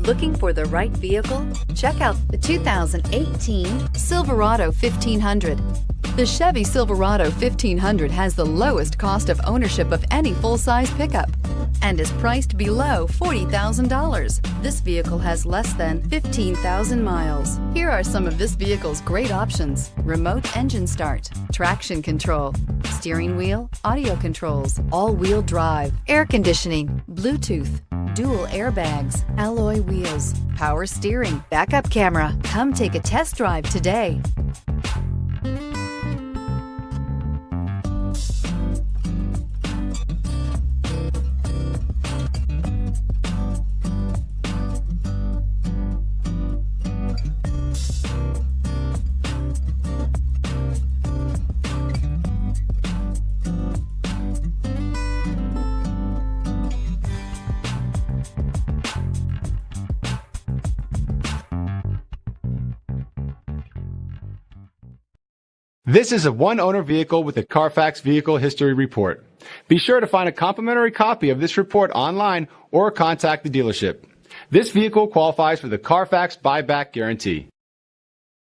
Looking for the right vehicle? Check out the 2018 Silverado 1500. The Chevy Silverado 1500 has the lowest cost of ownership of any full-size pickup and is priced below $40,000. This vehicle has less than 15,000 miles. Here are some of this vehicle's great options: remote engine start, traction control, steering wheel audio controls, all-wheel drive, air conditioning, Bluetooth, dual airbags, alloy wheels, power steering, backup camera. Come take a test drive today. This is a one-owner vehicle with a Carfax Vehicle History Report. Be sure to find a complimentary copy of this report online or contact the dealership. This vehicle qualifies for the Carfax Buyback Guarantee.